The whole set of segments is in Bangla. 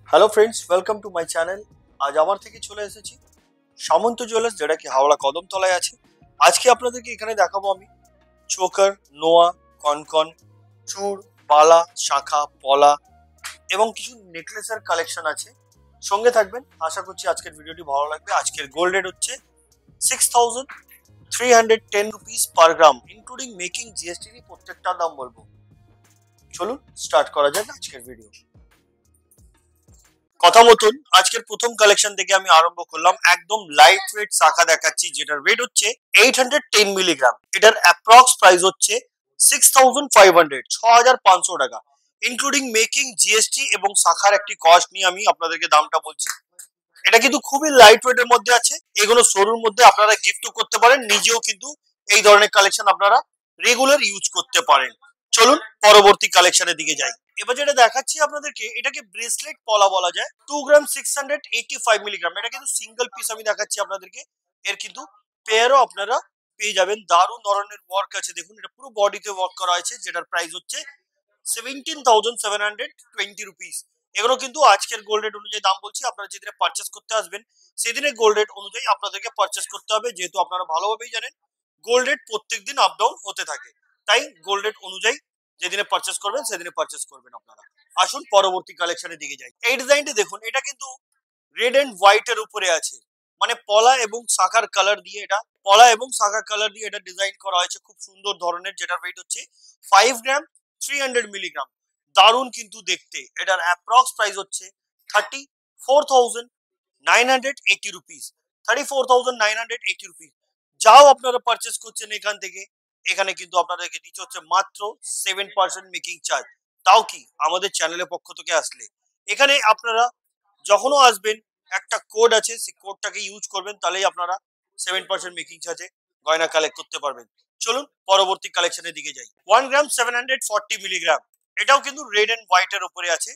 Hello friends, welcome to my channel. আজ আবার থেকে চলে এসেছি সামন্ত জুয়েলার্স, যেটা কি হাওড়া কদমতলায় আছে। আজকে আপনাদেরকে এখানে দেখাবো আমি চোকার, নোয়া, কনকন, চূড়, বালা, শাখা, পলা এবং কিছু নেকলেসের কালেকশন আছে। সঙ্গে থাকবেন, আশা করছি আজকের ভিডিওটি ভালো লাগবে। আজকের গোল্ড রেট হচ্ছে 6,310 রুপিস পার গ্রাম, ইনক্লুডিং মেকিং জিএসটি। প্রত্যেকটার দাম বলবো। চলুন স্টার্ট করা যাক আজকের ভিডিও। কথা মতন আজকের প্রথম কালেকশন থেকে আমি আরম্ভ করলাম। একদম লাইট ওয়েট শাখা দেখাচ্ছি, যেটার ওয়েট হচ্ছে 810 মিলিগ্রাম। এটার অ্যাপ্রক্স প্রাইস হচ্ছে 6,500 টাকা, ইনক্লুডিং মেকিং জিএসটি এবং শাখার একটি কস্ট নিয়ে আমি আপনাদেরকে দামটা বলছি। এটা কিন্তু খুবই লাইট ওয়েট এর মধ্যে আছে। এগুলো শোরুর মধ্যে আপনারা গিফটও করতে পারেন, নিজেও কিন্তু এই ধরনের কালেকশন আপনারা রেগুলার ইউজ করতে পারেন। চলুন পরবর্তী কালেকশনের দিকে যাই। এবার যেটা দেখাচ্ছি আপনাদেরকে, এটাকে ব্রেসলেট পলা বলা যায়। 2 গ্রাম 685 মিলিগ্রাম। এটা কিন্তু সিঙ্গেল পিস আমি দেখাচ্ছি আপনাদেরকে। এর কিন্তু পেয়ারও আপনারা পেয়ে যাবেন। দারুণ ধরনের ওয়ার্ক আছে, দেখুন এটা পুরো বডিতে ওয়ার্ক করা হয়েছে, যেটার প্রাইস হচ্ছে 17,720 রুপিস। এগুলো কিন্তু আজকের গোল্ড রেট অনুযায়ী দাম বলছি। আপনারা যেদিনে পারচেস করতে আসবেন সেদিনের গোল্ড রেট অনুযায়ী আপনাদেরকে পারচেস করতে হবে, যেহেতু আপনারা ভালোভাবেই জানেন গোল্ড রেট প্রত্যেকদিন আপ ডাউন হতে থাকে। তাই গোল্ড রেট অনুযায়ী যেদিনে পারচেস করবেন সেদিনে পারচেস করবেন আপনারা। আসুন পরবর্তী কালেকশনের দিকে যাই। এই ডিজাইনটি দেখুন, এটা কিন্তু রেড এন্ড হোয়াইট এর উপরে আছে, মানে পলা এবং শাখার কালার দিয়ে এটা ডিজাইন করা হয়েছে। খুব সুন্দর ধরনের, যেটার ওয়েট হচ্ছে 5 গ্রাম 300 মিলিগ্রাম। দারুণ কিন্তু দেখতে। এটার অ্যাপ্রক্স প্রাইস হচ্ছে 34,980 রুপিস। 34,980 রুপিস। যাও আপনারা পারচেস করছেন এখান থেকে, এখানে কিন্তু আপনাদেরকে দিতে হচ্ছে মাত্র 7% মেকিং চার্জ। তাও কি আমাদের চ্যানেলের পক্ষ থেকে আসলে। এখানে আপনারা যখনও আসবেন একটা কোড আছে, সেই কোডটাকে ইউজ করবেন, তাহলেই আপনারা 7% মেকিং চার্জে গয়না কালেক্ট করতে পারবেন। চলুন পরবর্তী কালেকশনের দিকে যাই। 1 গ্রাম 740 মিলিগ্রাম। এটাও কিন্তু রেড এন্ড হোয়াইট এর উপরে আছে।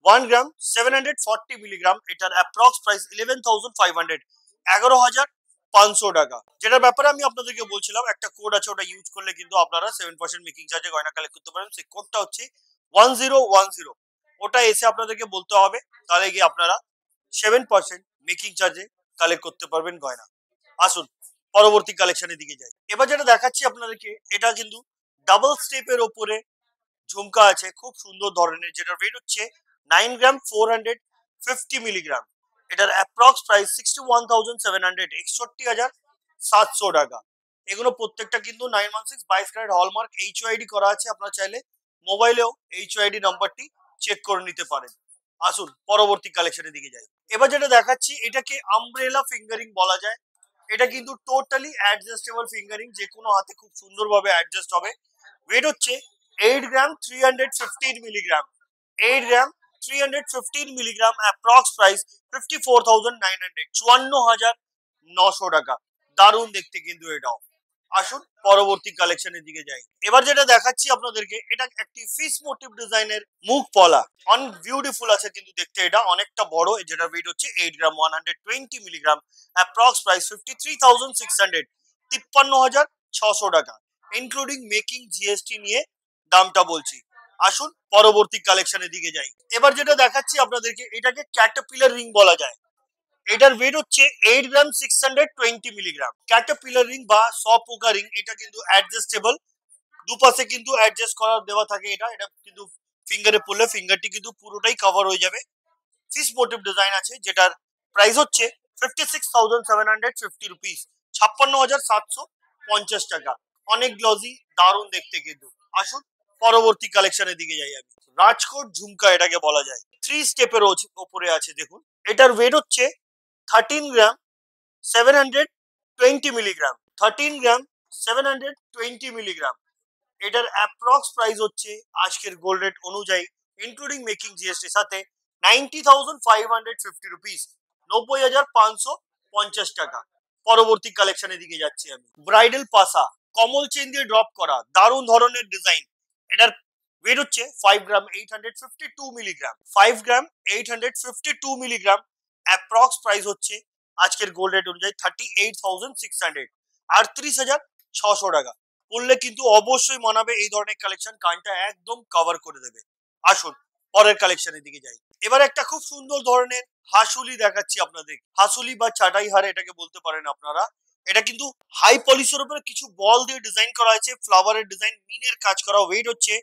1 গ্রাম 740 মিলিগ্রাম। এটার অ্যাপ্রক্স প্রাইস 11,500, 11,500 টাকা। যেটার ব্যাপারে আমি আপনাদেরকে বলছিলাম, একটা কোড আছে, ওটা ইউজ করলে কিন্তু আপনারা 7% মেকিং চার্জে গয়না কালেক্ট করতে পারেন। সেই কোডটা হচ্ছে 1010। ওটা এসে আপনাদেরকে বলতে হবে, তাহলে গিয়ে আপনারা 7% মেকিং চার্জে কালেক্ট করতে পারবেন গয়না। আসুন পরবর্তী কালেকশনের দিকে যাই। এবার যেটা দেখাচ্ছি আপনাদেরকে, এটা কিন্তু ডাবল স্টেপের ওপরে ঝুমকা আছে, খুব সুন্দর ধরনের, যেটার ওয়েট হচ্ছে 9 গ্রাম 450 মিলিগ্রাম। এটার অ্যাপ্রক্স প্রাইস 61,700, 61,700 টাকা। এগুলো প্রত্যেকটা কিন্তু 916 22 ক্যারেট হলমার্ক এইচওআইডি করা আছে। আপনারা চাইলে মোবাইলেও এইচওআইডি নাম্বারটি চেক করে নিতে পারেন। আসুন পরবর্তী কালেকশনের দিকে যাই। এবার যেটা দেখাচ্ছি, এটাকে আমব্রেলা ফিঙ্গারিং বলা যায়। এটা কিন্তু টোটালি অ্যাডজাস্টেবল ফিঙ্গারিং, যে কোনো হাতে খুব সুন্দরভাবে অ্যাডজাস্ট হবে। ওয়েট হচ্ছে 8 গ্রাম 315 মিলিগ্রাম। 8 গ্রাম 315 মিলিগ্রাম। অ্যাপ্রক্স প্রাইস 54,900, 54,900 টাকা। দারুণ দেখতে কিন্তু এটাও। আসুন পরবর্তী কালেকশনের দিকে যাই। এবার যেটা দেখাচ্ছি আপনাদেরকে, এটা একটি ফিশ মোটিভ ডিজাইনের মুখ পলা। অনেক বিউটিফুল আছে কিন্তু দেখতে, এটা অনেকটা বড়। যেটা ওয়েট হচ্ছে 8 গ্রাম 120 মিলিগ্রাম। অ্যাপ্রক্স প্রাইস 53,600, 53,600 টাকা, ইনক্লুডিং মেকিং জিএসটি নিয়ে দামটা বলছি। আসুন পরবর্তী কালেকশনের দিকে যাই। এবার যেটা দেখাচ্ছি আপনাদেরকে, এটাকে ক্যাটারপিলার রিং বলা যায়। এটার ওয়েট হচ্ছে 8 গ্রাম 620 মিলিগ্রাম। ক্যাটারপিলার রিং বা সপোকা রিং, এটা কিন্তু অ্যাডজাস্টেবল, দুপাশে কিন্তু অ্যাডজাস্ট করা দেওয়া থাকে। এটা এটা কিন্তু ফিঙ্গারে পড়লে ফিঙ্গারটি কিন্তু পুরোটাই কভার হয়ে যাবে। ফিশ মোটিভ ডিজাইন আছে, যেটার প্রাইস হচ্ছে 56,750 রুপিস, 56,750 টাকা। অনেক গ্লজি, দারুণ দেখতে কিন্তু। আসুন পরবর্তী কালেকশনের দিকে যাই আমি। রাজকোট ঝুমকা এটাকে বলা যায়। 3 স্টেপের ওপরে আছে, দেখুন। এটার ওয়েট হচ্ছে 13 গ্রাম 720 মিলিগ্রাম। 13 গ্রাম 720 মিলিগ্রাম। এটার অ্যাপ্রক্স প্রাইস হচ্ছে আজকের গোল্ড রেট অনুযায়ী, ইনক্লুডিং মেকিং জিএসটি সাথে 90,550 রুপিস, 90,550 টাকা। পরবর্তী কালেকশনের দিকে যাচ্ছি আমি। ব্রাইডাল পাসা, কমল চেন দিয়ে ড্রপ করা, দারুণ ধরনের ডিজাইন। এটার ওয়েট হচ্ছে 5 গ্রাম 852 মিলিগ্রাম। 5 গ্রাম 852 মিলিগ্রাম। অ্যাপ্রক্স প্রাইস হচ্ছে আজকের গোল্ড রেট অনুযায়ী 38,600, 38,600 টাকা। পড়লে কিন্তু অবশ্যই মানাবে এই ধরনের কালেকশন, কানটা একদম কভার করে দেবে। আসুন পরের কালেকশনের দিকে যাই। এবার একটা খুব সুন্দর ধরনের হাসুলি দেখাচ্ছি আপনাদের। হাসুলি বা চাটাই হার এটাকে বলতে পারেন আপনারা। এটা কিন্তু হাই পলিশের উপরে কিছু বল দিয়ে ডিজাইন করা হয়েছে, ফ্লাওয়ারের ডিজাইন, মিনের কাজ করা। ওয়েট হচ্ছে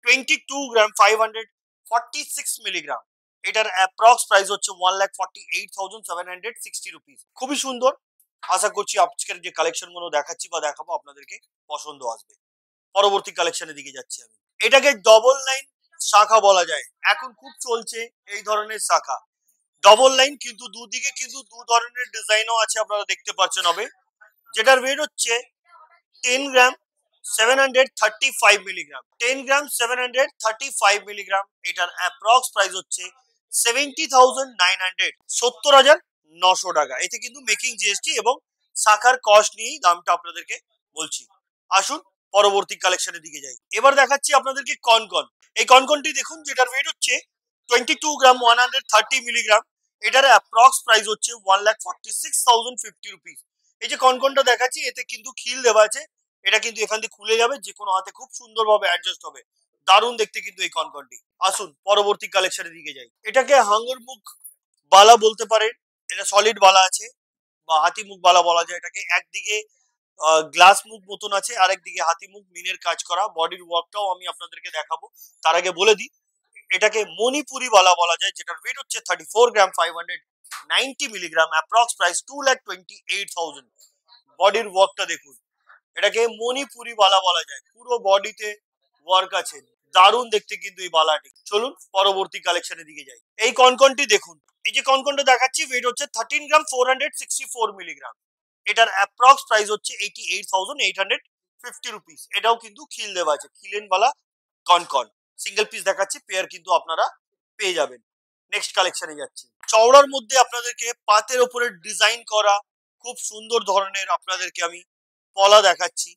22 গ্রাম, 546 মিলিগ্রাম। এটার অ্যাপ্রক্স প্রাইস হচ্ছে 1,48,760 রুপিস। খুবই সুন্দর। আশা করছি আজকের যে কালেকশন গুলো দেখাচ্ছি বা দেখাবো আপনাদেরকে পছন্দ আসবে। পরবর্তী কালেকশনের দিকে যাচ্ছি আমি। এটাকে ডবল লাইন শাখা বলা যায়। এখন খুব চলছে এই ধরনের শাখা। ডবল লাইন কিন্তু দুদিকে কিন্তু দু ধরনের ডিজাইনও আছে, আপনারা দেখতে পাচ্ছেন হবে। যেটার ওয়েট হচ্ছে 10 গ্রাম, 735 মিলিগ্রাম। 10 গ্রাম 735 মিলিগ্রাম। এটার অ্যাপ্রক্স প্রাইস হচ্ছে 70,900, 70,900 টাকা। এতে কিন্তু মেকিং জিএসটি এবং শাখার কস্ট নিয়েই দামটা আপনাদেরকে বলছি। আসুন পরবর্তী কালেকশনের দিকে যাই। এবার দেখাচ্ছি আপনাদেরকে কনকন। এই কনকনটি দেখুন, যেটার ওয়েট হচ্ছে 22 গ্রাম, 130 মিলিগ্রাম। এটার অ্যাপ্রক্স প্রাইস হচ্ছে 1,46,050 রুপিস। এই যে কনকনটা দেখাচ্ছি, এতে কিন্তু খিল দেওয়া আছে। এটা কিন্তু এখান থেকে খুলে যাবে, যে কোনো হাতে খুব সুন্দরভাবে অ্যাডজাস্ট হবে। দারুণ দেখতে কিন্তু এই কনকনটি। আসুন পরবর্তী কালেকশনের দিকে যাই। এটাকে হাঙ্গর মুখ বালা বলতে পারেন। এটা সলিড বালা আছে বা হাতি মুখ বালা বলা যায় এটাকে। একদিকে গ্লাস মুখ মতন আছে, আরেকদিকে হাতি মুখ মিনের কাজ করা। বডির ওয়ার্কটাও আমি আপনাদেরকে দেখাবো। তার আগে বলে দিই, এটাকে মণিপুরি বালা বলা যায়, যেটার ওয়েট হচ্ছে 34 গ্রাম, 590 মিলিগ্রাম। Approx price 2,28,000। বডির ওয়ার্কটা দেখুন। এটাকে মণিপুরি বালা বলা যায়। পুরো বডিতে ওয়ার্ক আছে। দারুণ দেখতে কিন্তু এই বালাটি। চলুন পরবর্তী কালেকশনের দিকে যাই। এই কনকনটি দেখুন। এই যে কনকনটা দেখাচ্ছি, ওয়েট হচ্ছে 13 গ্রাম, 464 মিলিগ্রাম। এটার অ্যাপ্রক্স প্রাইস হচ্ছে 88,850 রুপিস। এটাও কিন্তু খিল দেওয়া আছে, খিলেন বালা কনকন। সিঙ্গেল পিস দেখাচ্ছি, পেয়ার কিন্তু আপনারা পেয়ে যাবেন। নেক্সট কালেকশনে যাচ্ছি। চওড়ার মধ্যে আপনাদেরকে পাতের ওপরে ডিজাইন করা খুব সুন্দর ধরনের আপনাদেরকে আমি পলা দেখাচ্ছি।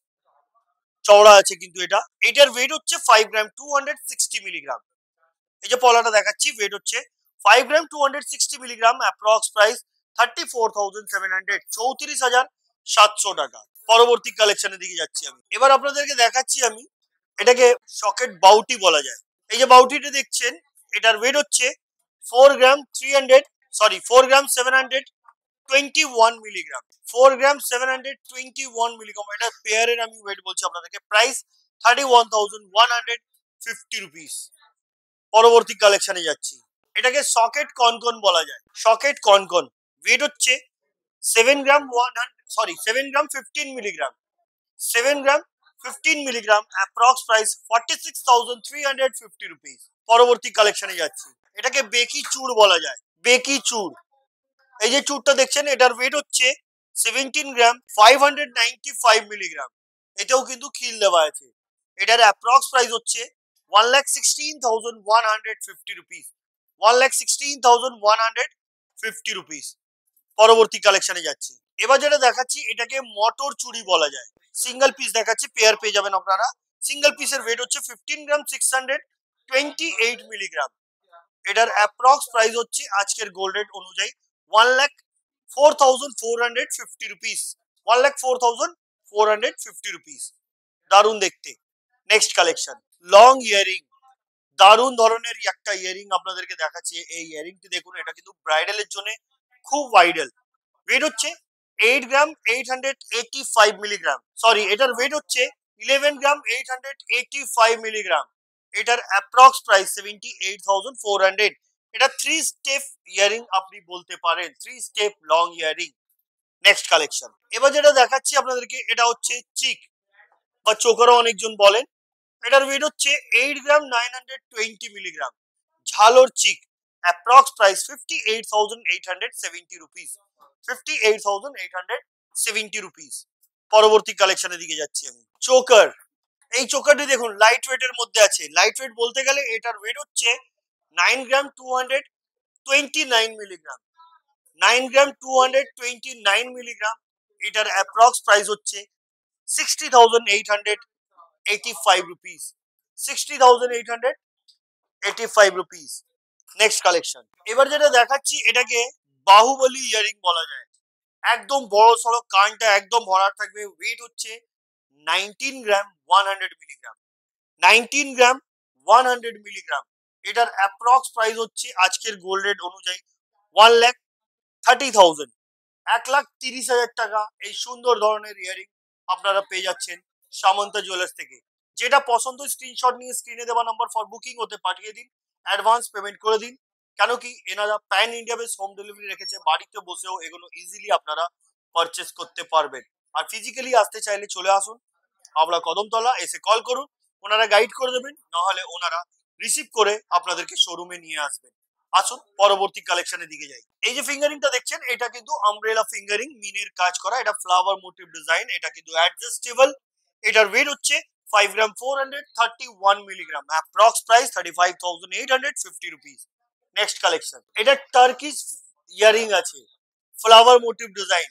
চওড়া আছে কিন্তু এটার ওয়েট হচ্ছে 5 গ্রাম, 260 মিলিগ্রাম। এই যে পলাটা দেখাচ্ছি, ওয়েট হচ্ছে 5 গ্রাম, 260 মিলিগ্রাম। অ্যাপ্রক্স প্রাইস 34,700, 34,700 টাকা। পরবর্তী কালেকশনের দিকে যাচ্ছি আমি। এবার আপনাদেরকে দেখাচ্ছি আমি, এটাকে সকেট বাউটি বলা যায়। এই যে বাউটিটা দেখছেন, এটার ওয়েট হচ্ছে 4 গ্রাম 300, সরি 4 গ্রাম 721 মিলিগ্রাম। 4 গ্রাম 721 মিলিগ্রাম। এটা পেয়ারের আমি ওয়েট বলছি আপনাদেরকে। Price 31,150 rupees. পরবর্তী কালেকশনে যাচ্ছি। এটাকে সকেট কনকন বলা যায়। সকেট কনকন ওয়েট হচ্ছে 7 গ্রাম 7 গ্রাম 15 মিলিগ্রাম। 7 গ্রাম 15 মিলিগ্রাম। Approx price 46,350 rupees. পরবর্তী কালেকশনে যাচ্ছি। এটাকে বেকি চুর বলা যায়। বেকি চুর। এই যে চুরটা দেখছেন, এটার ওয়েট হচ্ছে 17 গ্রাম, 595 মিলিগ্রাম। এতেও কিন্তু খিল দেওয়া আছে। এটার অ্যাপ্রক্স প্রাইস হচ্ছে 1,16,150 রুপিস। 1,16,150 রুপিস। পরবর্তী কালেকশনে যাচ্ছি। এবার যেটা দেখাচ্ছি, এটাকে মটর চুড়ি বলা যায়। সিঙ্গেল পিস দেখাচ্ছি, পেয়ার পেয়ে যাবেন আপনারা। সিঙ্গেল পিসের ওয়েট হচ্ছে 15 গ্রাম, 628 মিলিগ্রাম। এটার অ্যাপ্রক্স প্রাইস হচ্ছে আজকের গোল্ড রেট অনুযায়ী 1,04,450 রুপিস। 1,04,450 রুপিস। দারুণ দেখতে। Next collection, long earring. দারুণ ধরনের একটা ইয়ারিং আপনাদেরকে দেখাচ্ছি। এই ইয়ারিংটি দেখুন, এটা কিন্তু ব্রাইডালের জন্য খুব ভাইরাল। ওয়েট হচ্ছে 8 গ্রাম 885 মিলিগ্রাম। সরি, এটার ওয়েট হচ্ছে 11 গ্রাম 885 মিলিগ্রাম। এটার অ্যাপ্রক্স প্রাইস 78,400। এটা 3 স্টেপ ইয়ারিং আপনি বলতে পারেন। 3 step long earring. Next collection. এবার যেটা দেখাচ্ছি আপনাদেরকে, এটা হচ্ছে চিক বা চোকারও অনেকজন বলেন। এটার ওয়েট হচ্ছে 8 গ্রাম 920 মিলিগ্রাম। ঝালোর চিক। Approx price 58,870 rupees. 58,870 রুপিস। পরবর্তী কালেকশনের দিকে যাচ্ছি আমি। চোকার। এই চোকারটি দেখুন, লাইট ওয়েটের মধ্যে আছে। লাইট ওয়েট বলতে গেলে এটার ওয়েট হচ্ছে 9 গ্রাম 229 মিলিগ্রাম। 9 গ্রাম 229 মিলিগ্রাম। এটার অ্যাপ্রক্স প্রাইস হচ্ছে 60,885 রুপিস। 60,885 রুপিস। Next collection. এবার যেটা দেখাচ্ছি, এটাকে বাহুবলী ইয়ারিং বলা যায়। একদম বড় সড়ো, কানটা একদম ভরা থাকবে। ওয়েট হচ্ছে 19 গ্রাম 100 মিলিগ্রাম। 19 গ্রাম 100 মিলিগ্রাম। এটার অ্যাপ্রক্স প্রাইস হচ্ছে আজকের গোল্ড রেট অনুযায়ী 1,30,000, 1,30,000 টাকা এই সুন্দর ধরনের ইয়ারিং আপনারা পেয়ে যাচ্ছেন সামন্তা জুয়েলার্স থেকে। যেটা পছন্দ স্ক্রিনশট নিয়ে স্ক্রিনে দেওয়া নাম্বার ফর বুকিং ওতে পাঠিয়ে দিন, অ্যাডভান্স পেমেন্ট করে দিন। কেন কি এনারা pan India base home delivery রেখেছে, বাড়িতে বসেও এগুলো ইজিলি আপনারা পারচেস করতে পারবেন। আর ফিজিক্যালি আসতে চাইলে চলে আসুন হাওড়া কদমতলা, এসে কল করুন, ওনারা গাইড করে দেবেন, নাহলে ওনারা রিসিভ করে আপনাদেরকে শোরুমে নিয়ে আসবেন। আসুন পরবর্তী কালেকশনের দিকে যাই। এই যে ফিঙ্গারিংটা দেখছেন এটা কিন্তু আমব্রেলা ফিঙ্গারিং, মিনের কাজ করা, এটা ফ্লাওয়ার মোটিভ ডিজাইন, এটা কিন্তু অ্যাডজাস্টেবল। এটার ওয়েট হচ্ছে 5 গ্রাম 431 milligram, approx price 35,850 rupees. Next collection, এটা টার্কিশ ইয়ারিং আছে, ফ্লাওয়ার মোটিভ ডিজাইন,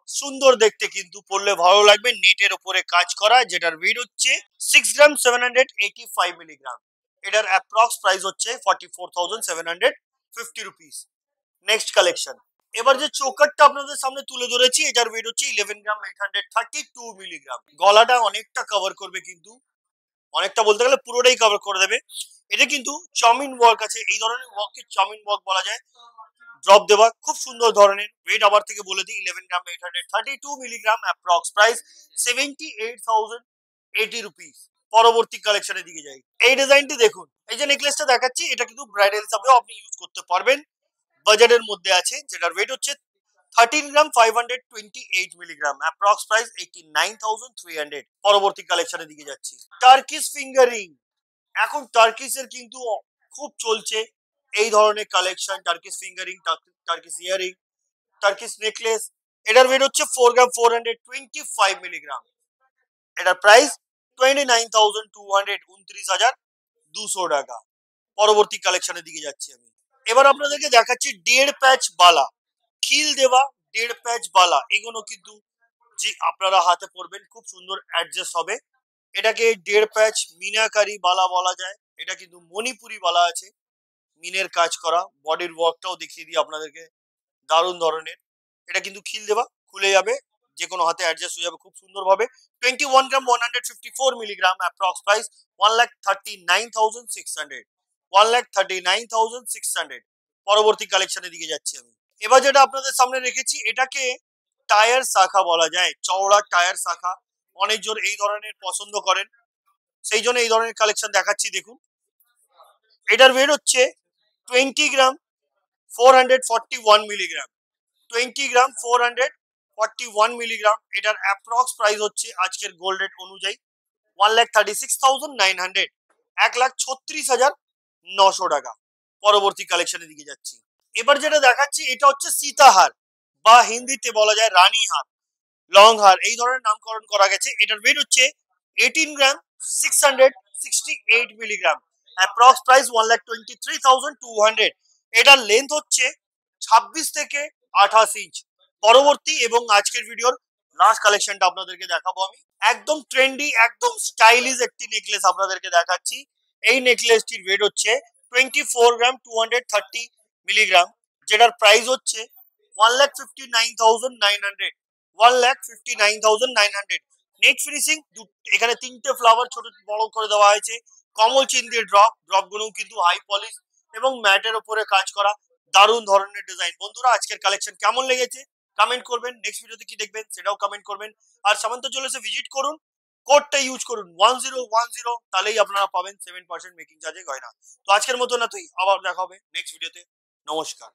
সুন্দর দেখতে, কিন্তু পরলে ভালো লাগবে, নেটের উপরে কাজ করা, যেটার ওয়েট হচ্ছে 6 গ্রাম 785 মিলিগ্রাম। এটার অ্যাপ্রক্স প্রাইস হচ্ছে 44,750 রুপিস। নেক্সট কালেকশন, এবার যে চোকারটা আপনাদের সামনে তুলে ধরেছি এটার ওয়েট হচ্ছে 11 গ্রাম 832 মিলিগ্রাম। গলাটা অনেকটা কভার করবে, কিন্তু অনেকটা বলতে গেলে পুরোটাই কভার করে দেবে। এটা কিন্তু চাউমিন ওয়ার্ক আছে, এই ধরনের ওয়ার্ককে চাউমিন ওয়ার্ক বলা যায়। ড্রপ দেওয়া খুব সুন্দর ধরনের। ওয়েট আবার থেকে বলে দিই 11 গ্রাম 832 মিলিগ্রাম, অ্যাপ্রক্স প্রাইস 78,080 রুপিস। পরবর্তী কালেকশনের দিকে যাই। এই ডিজাইনটি দেখুন, এই যে নেকলেসটা দেখাচ্ছি এটা কিন্তু ব্রাইডাল হিসাবেও আপনি ইউজ করতে পারবেন। বাজেটের মধ্যে আছে, যেটার ওয়েট হচ্ছে 13 গ্রাম 528 মিলিগ্রাম, অ্যাপ্রক্স প্রাইস 89,300। পরবর্তী কালেকশনের দিকে যাচ্ছি। টার্কিশ ফিঙ্গারিং, এখন টার্কিশের কিন্তু খুব চলছে এই ধরনের collection, Turkish fingering, Turkish earring, Turkish necklace. এটার ওয়েট হচ্ছে 4 গ্রাম 425 মিলিগ্রাম, এটার প্রাইস 29,200, 29,200 টাকা। পরবর্তী কালেকশনের দিকে যাচ্ছি আমি। এবার আপনাদেরকে দেখাচ্ছি 1.5 প্যাচ বালা, খিল দেওয়া 1.5 প্যাচ বালা। এগুলো কিন্তু যে আপনারা হাতে পরবেন খুব সুন্দর অ্যাডজাস্ট হবে। এটাকে 1.5 প্যাচ মিনাকারি বালা বলা যায়। এটা কিন্তু মণিপুরি বালা আছে, মিনের কাজ করা, বডির ওয়ার্কটাও দেখিয়ে দিই আপনাদেরকে, দারুণ ধরনের। এটা কিন্তু খিল দেওয়া, খুলে যাবে, যে কোনো হাতে অ্যাডজাস্ট হয়ে যাবে খুব সুন্দরভাবে। 21 গ্রাম 154 মিলিগ্রাম, অ্যাপ্রক্স প্রাইস 1,39,600, 1,39,600। পরবর্তী কালেকশনের দিকে যাচ্ছি আমি। এবার যেটা আপনাদের সামনে রেখেছি এটাকে টায়ার শাখা বলা যায়, চওড়া টায়ার শাখা। অনেকজন এই ধরনের পছন্দ করেন, সেই জন্য এই ধরনের কালেকশন দেখাচ্ছি। দেখুন, এটার ওয়েট হচ্ছে 20 গ্রাম 441 মিলিগ্রাম, 20 গ্রাম 441 মিলিগ্রাম। এটার অ্যাপ্রক্স প্রাইস হচ্ছে আজকের গোল্ড রেট অনুযায়ী 1,36,900, 1,36,900 টাকা। পরবর্তী কালেকশনের দিকে যাচ্ছি। এবার যেটা দেখাচ্ছি এটা হচ্ছে সীতাহার, বা হিন্দিতে বলা যায় রানী হার, লং হার, এই ধরনের নামকরণ করা গেছে। এটার ওয়েট হচ্ছে 18 গ্রাম 668 মিলিগ্রাম, অ্যাপ্রক্স প্রাইস 1,23,200। এটার লেন্থ হচ্ছে 26 থেকে 28 ইঞ্চ। পরবর্তী এবং আজকের ভিডিওর লাস্ট কালেকশনটা আপনাদেরকে দেখাবো আমি। একদম ট্রেন্ডি, একদম স্টাইলিশ একটি নেকলেস আপনাদেরকে দেখাচ্ছি। এই নেকলেসটির ওয়েট হচ্ছে 24 গ্রাম 230 মিলিগ্রাম, যেটার প্রাইস হচ্ছে 1,59,900, 1,59,900। নেট ফিনিশিং, এখানে 3টে ফ্লাওয়ার ছোট বড় করে দেওয়া হয়েছে, কমল চিন দিয়ে ড্রপ গুলো কিন্তু হাই পলিশ এবং ম্যাটের উপরে কাজ করা, দারুণ ধরনের ডিজাইন। বন্ধুরা আজকের কালেকশন কেমন লেগেছে কমেন্ট করবেন, নেক্সট ভিডিওতে কি দেখবেন সেটাও কমেন্ট করবেন। আর সামন্ত জুয়েলার্সে ভিজিট করুন, কোডটা ইউজ করুন 1010, তাহলেই আপনারা পাবেন 7% মেকিং চার্জে গয়না। তো আজকের মতো না তুই, আবার দেখা হবে নেক্সট ভিডিওতে। নমস্কার।